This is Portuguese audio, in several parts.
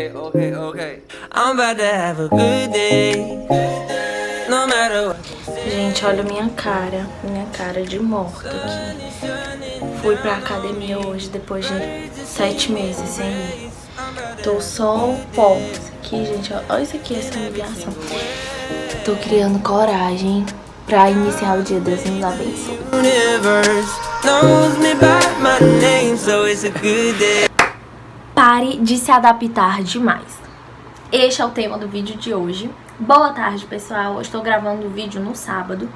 okay. I'm about to have a good day. No matter what. Gente, olha minha cara de morta aqui. Fui pra academia hoje depois de 7 meses sem ir. Tô só o pó. Isso aqui, gente, olha isso aqui, essa humilhação. Tô criando coragem pra iniciar o dia. Deus nos abençoe. Pare de se adaptar demais. Este é o tema do vídeo de hoje. Boa tarde, pessoal. Eu estou gravando o vídeo no sábado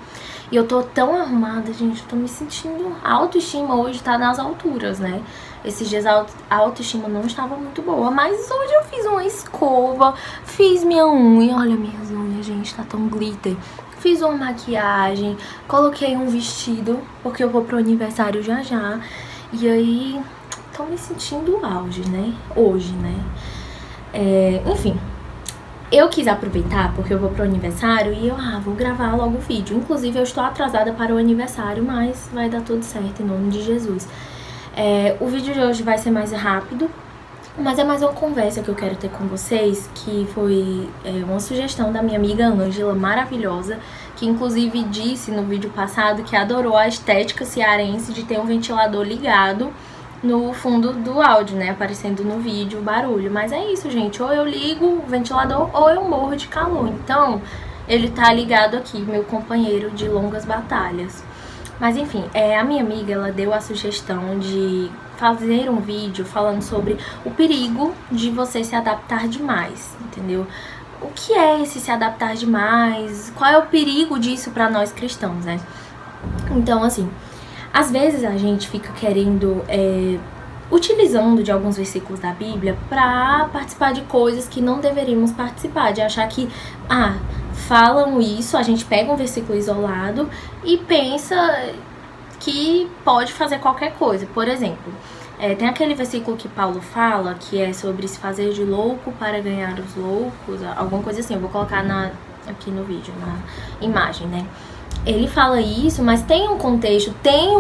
e eu tô tão arrumada, gente. Eu tô me sentindo... A autoestima hoje tá nas alturas, né? Esses dias a autoestima não estava muito boa, mas hoje eu fiz uma escova, fiz minha unha. Olha minhas unhas, gente, tá tão glitter. Fiz uma maquiagem, coloquei um vestido, porque eu vou pro aniversário já já. E aí, tô me sentindo auge, né? Hoje, né? Enfim, eu quis aproveitar porque eu vou pro aniversário e eu, vou gravar logo o vídeo. Inclusive, eu estou atrasada para o aniversário, mas vai dar tudo certo em nome de Jesus. O vídeo de hoje vai ser mais rápido, mas é mais uma conversa que eu quero ter com vocês, que foi uma sugestão da minha amiga Ângela, maravilhosa, que inclusive disse no vídeo passado que adorou a estética cearense de ter um ventilador ligado no fundo do áudio, né, aparecendo no vídeo o barulho. Mas é isso, gente, ou eu ligo o ventilador ou eu morro de calor. Então, ele tá ligado aqui, meu companheiro de longas batalhas. Mas enfim, a minha amiga, ela deu a sugestão de fazer um vídeo falando sobre o perigo de você se adaptar demais, entendeu? O que é esse se adaptar demais? Qual é o perigo disso pra nós cristãos, né? Então, assim, às vezes a gente fica querendo, utilizando de alguns versículos da Bíblia pra participar de coisas que não deveríamos participar, de achar que, falam isso, a gente pega um versículo isolado e pensa que pode fazer qualquer coisa. Por exemplo, tem aquele versículo que Paulo fala, que é sobre se fazer de louco para ganhar os loucos, alguma coisa assim, eu vou colocar aqui no vídeo, na imagem, né? Ele fala isso, mas tem um contexto, tem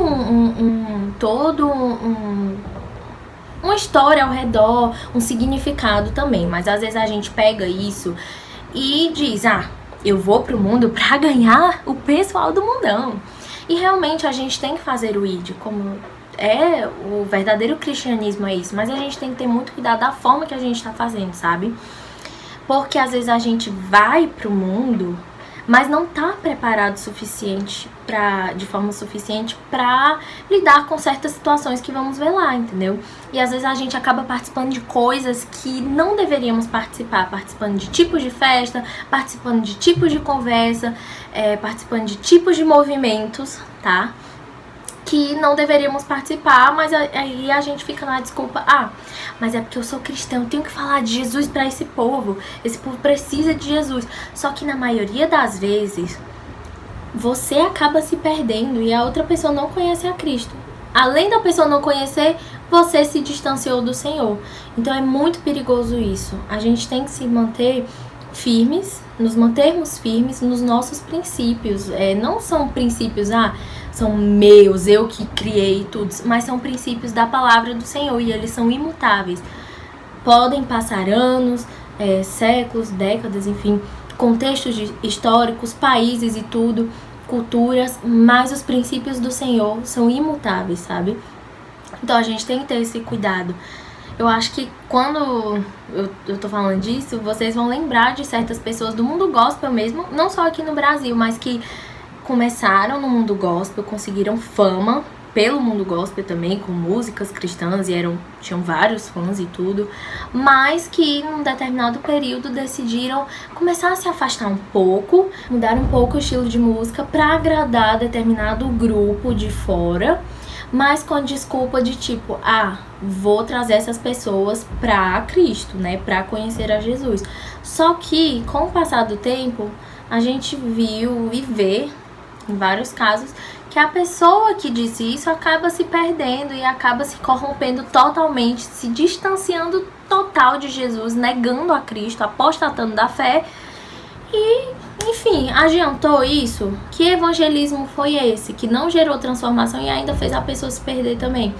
uma história ao redor, um significado também. Mas às vezes a gente pega isso e diz, eu vou pro mundo pra ganhar o pessoal do mundão. E realmente a gente tem que fazer o ID, como o verdadeiro cristianismo é isso. Mas a gente tem que ter muito cuidado da forma que a gente tá fazendo, sabe? Porque às vezes a gente vai pro mundo, mas não tá preparado de forma suficiente pra lidar com certas situações que vamos ver lá, entendeu? E às vezes a gente acaba participando de coisas que não deveríamos participar, participando de tipos de festa, participando de tipos de conversa, participando de tipos de movimentos, tá? Que não deveríamos participar, mas aí a gente fica na desculpa, mas é porque eu sou cristão, eu tenho que falar de Jesus pra esse povo precisa de Jesus. Só que na maioria das vezes, você acaba se perdendo e a outra pessoa não conhece a Cristo. Além da pessoa não conhecer, você se distanciou do Senhor. Então é muito perigoso isso. A gente tem que se manter firmes, nos mantermos firmes nos nossos princípios. Não são princípios, são meus, eu que criei tudo, mas são princípios da palavra do Senhor e eles são imutáveis. Podem passar anos, séculos, décadas, enfim, contextos históricos, países e tudo, culturas, mas os princípios do Senhor são imutáveis, sabe? Então a gente tem que ter esse cuidado. Eu acho que quando eu tô falando disso, vocês vão lembrar de certas pessoas do mundo gospel mesmo, não só aqui no Brasil, mas que começaram no mundo gospel, conseguiram fama pelo mundo gospel também, com músicas cristãs, e tinham vários fãs e tudo, mas que num determinado período decidiram começar a se afastar um pouco, mudar um pouco o estilo de música para agradar determinado grupo de fora, mas com a desculpa de tipo, vou trazer essas pessoas pra Cristo, né, pra conhecer a Jesus. Só que, com o passar do tempo, a gente viu e vê, em vários casos, que a pessoa que disse isso acaba se perdendo e acaba se corrompendo totalmente, se distanciando total de Jesus, negando a Cristo, apostatando da fé. E, enfim, adiantou isso? Que evangelismo foi esse? Que não gerou transformação e ainda fez a pessoa se perder também.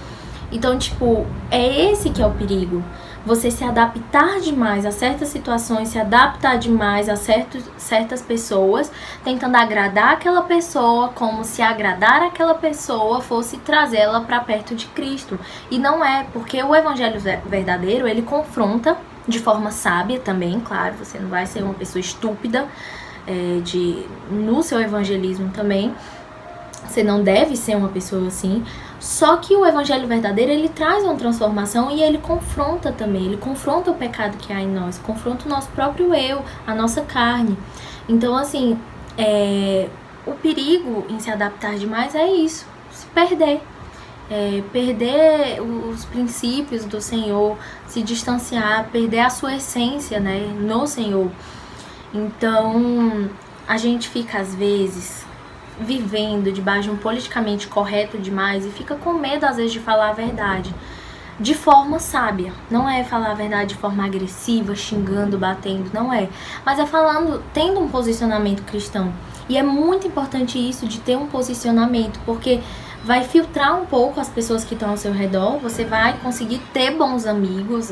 Então, tipo, é esse que é o perigo. você se adaptar demais a certas situações, se adaptar demais a certas pessoas, tentando agradar aquela pessoa, como se agradar aquela pessoa fosse trazê-la para perto de Cristo. E não é, porque o evangelho verdadeiro, ele confronta de forma sábia também, claro, você não vai ser uma pessoa estúpida no seu evangelismo também. Você não deve ser uma pessoa assim. Só que o evangelho verdadeiro, ele traz uma transformação e ele confronta também. Ele confronta o pecado que há em nós, confronta o nosso próprio eu, a nossa carne. Então, assim, o perigo em se adaptar demais é isso, se perder. Perder os princípios do Senhor, se distanciar, perder a sua essência, né, no Senhor. Então, a gente fica, às vezes, vivendo debaixo de um politicamente correto demais e fica com medo, às vezes, de falar a verdade de forma sábia. Não é falar a verdade de forma agressiva, xingando, batendo, não é. Mas é falando, tendo um posicionamento cristão. E é muito importante isso, de ter um posicionamento, porque vai filtrar um pouco as pessoas que estão ao seu redor. Você vai conseguir ter bons amigos,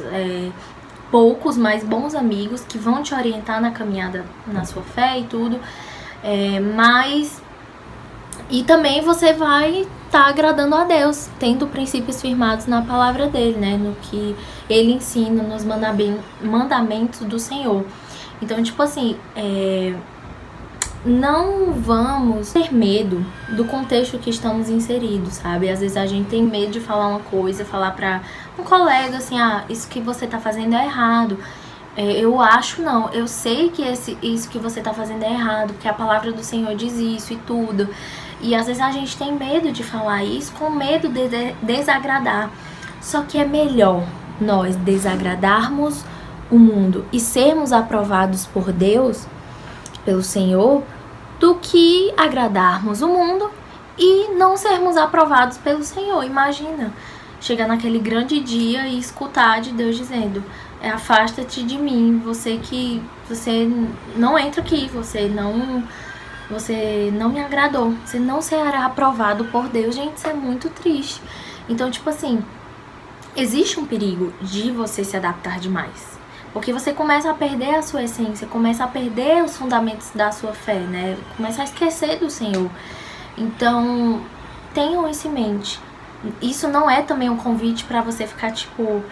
poucos, mas bons amigos que vão te orientar na caminhada, na sua fé e tudo. E também você vai estar agradando a Deus, tendo princípios firmados na palavra dele, né? No que ele ensina, nos mandamentos do Senhor. Então, tipo assim, não vamos ter medo do contexto que estamos inseridos, sabe? Às vezes a gente tem medo de falar uma coisa, falar pra um colega assim, isso que você tá fazendo é errado. Eu acho não, eu sei que isso que você tá fazendo é errado, porque a palavra do Senhor diz isso e tudo. E às vezes a gente tem medo de falar isso, com medo de desagradar. Só que é melhor nós desagradarmos o mundo e sermos aprovados por Deus, pelo Senhor, do que agradarmos o mundo e não sermos aprovados pelo Senhor. Imagina, chegar naquele grande dia e escutar de Deus dizendo: afasta-te de mim, você não entra aqui, você não me agradou, você não será aprovado por Deus. Gente, isso é muito triste. Então, tipo assim, existe um perigo de você se adaptar demais, porque você começa a perder a sua essência, começa a perder os fundamentos da sua fé, né? Começa a esquecer do Senhor. Então, tenham isso em mente. Isso não é também um convite pra você ficar tipo,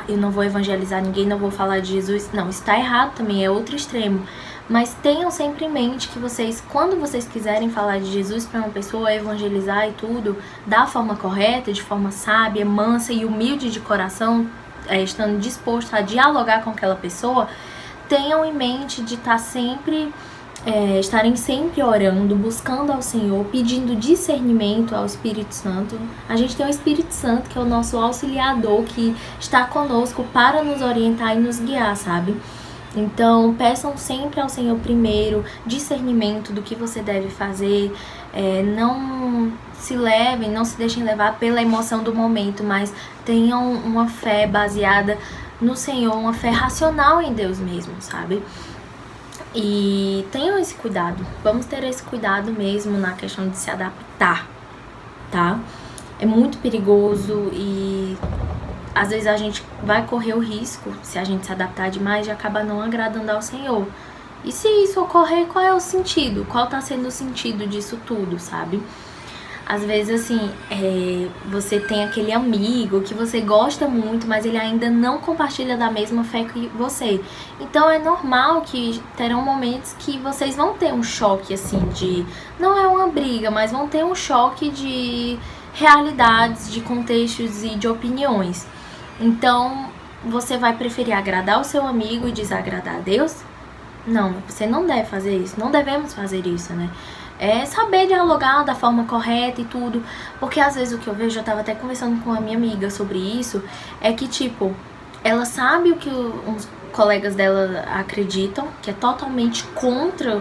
eu não vou evangelizar ninguém, não vou falar de Jesus. Não, isso tá errado também, é outro extremo. Mas tenham sempre em mente que vocês, quando vocês quiserem falar de Jesus pra uma pessoa, evangelizar e tudo, da forma correta, de forma sábia, mansa e humilde de coração, estando disposto a dialogar com aquela pessoa, tenham em mente de estarem sempre orando, buscando ao Senhor, pedindo discernimento ao Espírito Santo. A gente tem o Espírito Santo, que é o nosso auxiliador, que está conosco para nos orientar e nos guiar, sabe? Então, peçam sempre ao Senhor primeiro discernimento do que você deve fazer. Não se levem, não se deixem levar pela emoção do momento, mas tenham uma fé baseada no Senhor, uma fé racional em Deus mesmo, sabe? E tenham esse cuidado, vamos ter esse cuidado mesmo na questão de se adaptar, tá? É muito perigoso e às vezes a gente vai correr o risco, se a gente se adaptar demais, de acabar não agradando ao Senhor. E se isso ocorrer, qual é o sentido? Qual tá sendo o sentido disso tudo, sabe? Às vezes, assim, você tem aquele amigo que você gosta muito, mas ele ainda não compartilha da mesma fé que você. Então, é normal que terão momentos que vocês vão ter um choque, assim, não é uma briga, mas vão ter um choque de realidades, de contextos e de opiniões. Então, você vai preferir agradar o seu amigo e desagradar a Deus? Não, você não deve fazer isso, não devemos fazer isso, né? É saber dialogar da forma correta e tudo. Porque às vezes o que eu vejo, eu tava até conversando com a minha amiga sobre isso, é que tipo, ela sabe o que uns colegas dela acreditam, que é totalmente contra,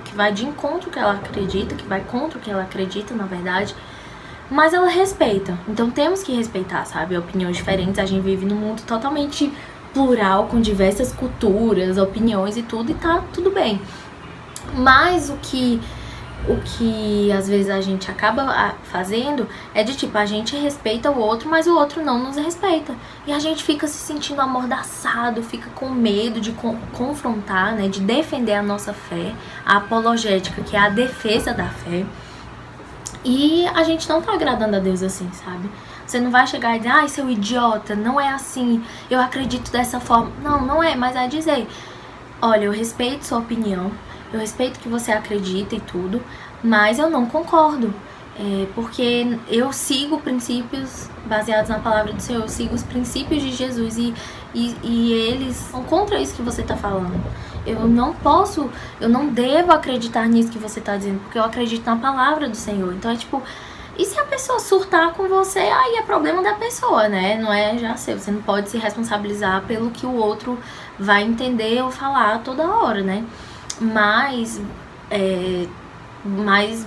que vai de encontro ao que ela acredita, que vai contra o que ela acredita, na verdade. Mas ela respeita. Então temos que respeitar, sabe? Opiniões diferentes. A gente vive num mundo totalmente plural, com diversas culturas, opiniões e tudo, e tá tudo bem. Mas o que o que às vezes a gente acaba fazendo é de tipo, a gente respeita o outro, mas o outro não nos respeita. E a gente fica se sentindo amordaçado, fica com medo de confrontar, né, de defender a nossa fé, a apologética, que é a defesa da fé. E a gente não tá agradando a Deus assim, sabe? Você não vai chegar e dizer, ai, seu idiota, não é assim, eu acredito dessa forma. Não, não é, mas é dizer, olha, eu respeito sua opinião, eu respeito que você acredita e tudo, mas eu não concordo. Porque eu sigo princípios baseados na palavra do Senhor, eu sigo os princípios de Jesus e eles são contra isso que você tá falando. Eu não devo acreditar nisso que você tá dizendo, porque eu acredito na palavra do Senhor. Então é tipo, e se a pessoa surtar com você, aí é problema da pessoa, né? Não é já seu. Você não pode se responsabilizar pelo que o outro vai entender ou falar toda hora, né? Mas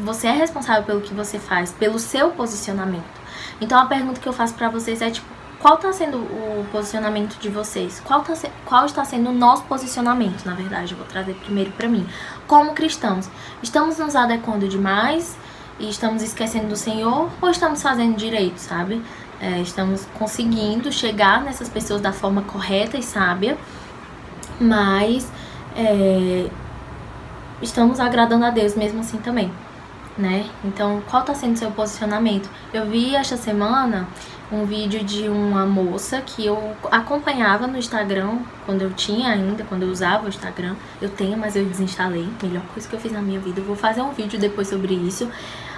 você é responsável pelo que você faz, pelo seu posicionamento. Então a pergunta que eu faço pra vocês é tipo, qual tá sendo o posicionamento de vocês? Qual está sendo o nosso posicionamento, na verdade? Eu vou trazer primeiro pra mim. Como cristãos, estamos nos adequando demais e estamos esquecendo do Senhor, ou estamos fazendo direito, sabe? Estamos conseguindo chegar nessas pessoas da forma correta e sábia, mas estamos agradando a Deus mesmo assim também, né? Então, qual tá sendo o seu posicionamento? Eu vi esta semana um vídeo de uma moça que eu acompanhava no Instagram, quando eu usava o Instagram. Eu tenho, mas eu desinstalei. Melhor coisa que eu fiz na minha vida. Eu vou fazer um vídeo depois sobre isso.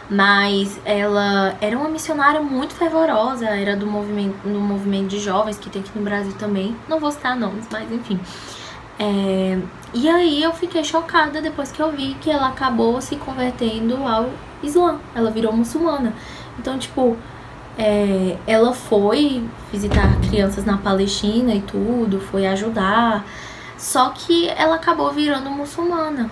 Mas ela era uma missionária muito fervorosa, era do movimento de jovens que tem aqui no Brasil também. Não vou citar nomes, mas enfim. E aí eu fiquei chocada depois que eu vi que ela acabou se convertendo ao Islã. Ela virou muçulmana. Então, tipo, ela foi visitar crianças na Palestina e tudo, foi ajudar. Só que ela acabou virando muçulmana.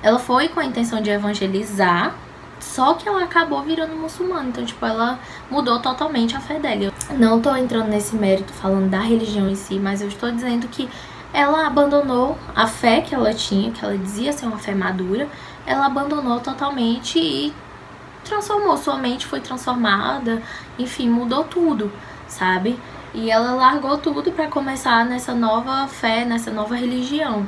Ela foi com a intenção de evangelizar, só que ela acabou virando muçulmana. Então, tipo, ela mudou totalmente a fé dela. Eu não tô entrando nesse mérito falando da religião em si, mas eu estou dizendo que ela abandonou a fé que ela tinha, que ela dizia ser uma fé madura. Ela abandonou totalmente e transformou, sua mente foi transformada, enfim, mudou tudo, sabe? E ela largou tudo pra começar nessa nova fé, nessa nova religião.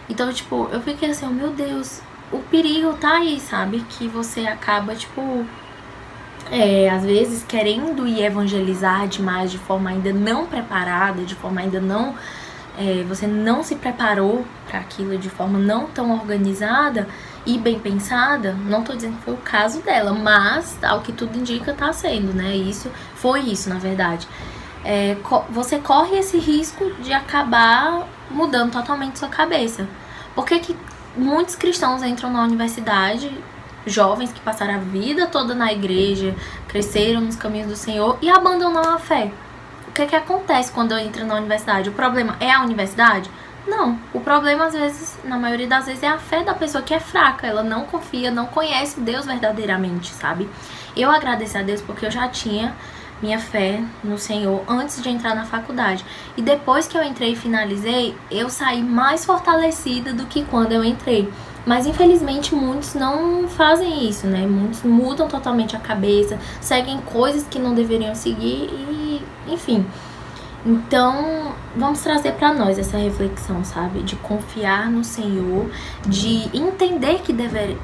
Então, tipo, eu fiquei assim, oh, meu Deus, o perigo tá aí, sabe? Que você acaba, tipo, às vezes querendo ir evangelizar demais de forma ainda não preparada, de forma ainda não... você não se preparou para aquilo de forma não tão organizada e bem pensada. Não tô dizendo que foi o caso dela, mas ao que tudo indica tá sendo, né? Foi isso, na verdade. Você corre esse risco de acabar mudando totalmente sua cabeça. Por que muitos cristãos entram na universidade, jovens que passaram a vida toda na igreja, cresceram nos caminhos do Senhor e abandonam a fé? O que acontece quando eu entro na universidade? O problema é a universidade? Não. O problema, às vezes, na maioria das vezes, é a fé da pessoa que é fraca. Ela não confia, não conhece Deus verdadeiramente, sabe? Eu agradeço a Deus porque eu já tinha minha fé no Senhor antes de entrar na faculdade. E depois que eu entrei e finalizei, eu saí mais fortalecida do que quando eu entrei. Mas infelizmente muitos não fazem isso, né? Muitos mudam totalmente a cabeça, seguem coisas que não deveriam seguir e, enfim. Então, vamos trazer pra nós essa reflexão, sabe? De confiar no Senhor, de entender que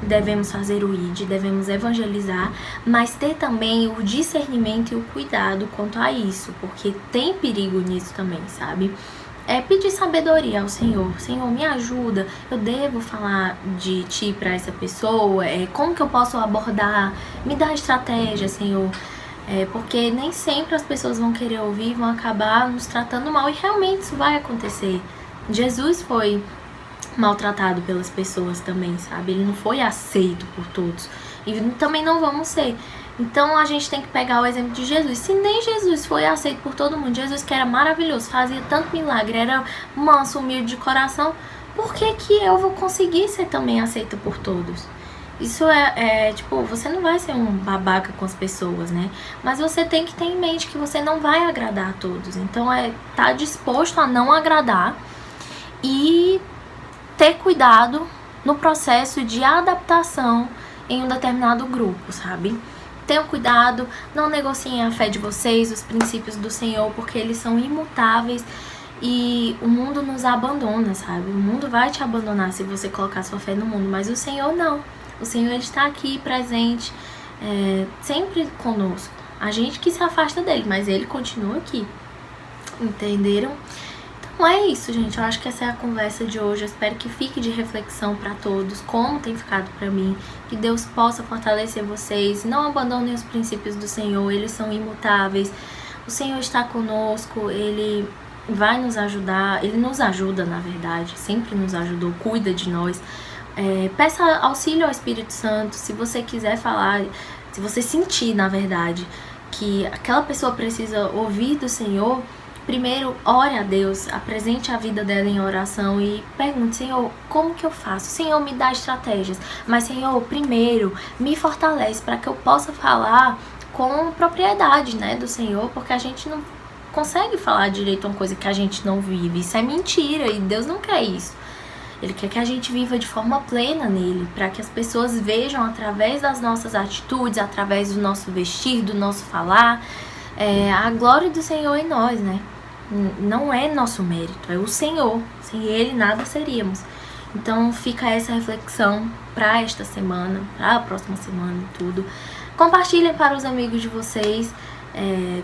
devemos fazer o ID, devemos evangelizar, mas ter também o discernimento e o cuidado quanto a isso, porque tem perigo nisso também, sabe? Pedir sabedoria ao Senhor. Senhor, me ajuda, eu devo falar de ti pra essa pessoa? Como que eu posso abordar? Me dá estratégia, Senhor. Porque nem sempre as pessoas vão querer ouvir, vão acabar nos tratando mal, e realmente isso vai acontecer. Jesus foi maltratado pelas pessoas também, sabe? Ele não foi aceito por todos, e também não vamos ser. Então a gente tem que pegar o exemplo de Jesus. Se nem Jesus foi aceito por todo mundo, Jesus que era maravilhoso, fazia tanto milagre, era manso, humilde de coração, por que eu vou conseguir ser também aceita por todos? Isso tipo, você não vai ser um babaca com as pessoas, né? Mas você tem que ter em mente que você não vai agradar a todos. Então, tá disposto a não agradar e ter cuidado no processo de adaptação em um determinado grupo, sabe? Tenham cuidado, não negociem a fé de vocês, os princípios do Senhor, porque eles são imutáveis e o mundo nos abandona, sabe? O mundo vai te abandonar se você colocar sua fé no mundo, mas o Senhor não. O Senhor, ele está aqui presente, sempre conosco. A gente que se afasta dele, mas ele continua aqui. Entenderam? Então é isso, gente. Eu acho que essa é a conversa de hoje. Eu espero que fique de reflexão para todos, como tem ficado para mim. Que Deus possa fortalecer vocês. Não abandonem os princípios do Senhor, eles são imutáveis. O Senhor está conosco, Ele vai nos ajudar. Ele nos ajuda, na verdade, sempre nos ajudou, cuida de nós. Peça auxílio ao Espírito Santo. Se você quiser falar, se você sentir, na verdade, que aquela pessoa precisa ouvir do Senhor, primeiro, ore a Deus, apresente a vida dela em oração e pergunte: Senhor, como que eu faço? Senhor, me dá estratégias. Mas, Senhor, primeiro, me fortalece para que eu possa falar com propriedade, né, do Senhor, porque a gente não consegue falar direito uma coisa que a gente não vive. Isso é mentira e Deus não quer isso. Ele quer que a gente viva de forma plena nele, para que as pessoas vejam através das nossas atitudes, através do nosso vestir, do nosso falar, a glória do Senhor em nós, né? Não é nosso mérito, é o Senhor. Sem Ele nada seríamos. Então fica essa reflexão para esta semana, para a próxima semana e tudo. Compartilhem para os amigos de vocês,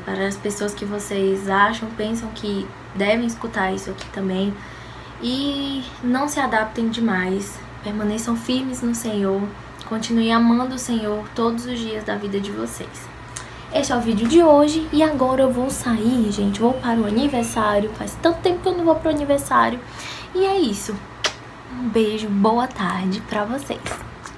para as pessoas que vocês acham, pensam que devem escutar isso aqui também. E não se adaptem demais, permaneçam firmes no Senhor, continuem amando o Senhor todos os dias da vida de vocês. Este é o vídeo de hoje e agora eu vou sair, gente, vou para o aniversário. Faz tanto tempo que eu não vou para o aniversário. E é isso. Um beijo, boa tarde pra vocês.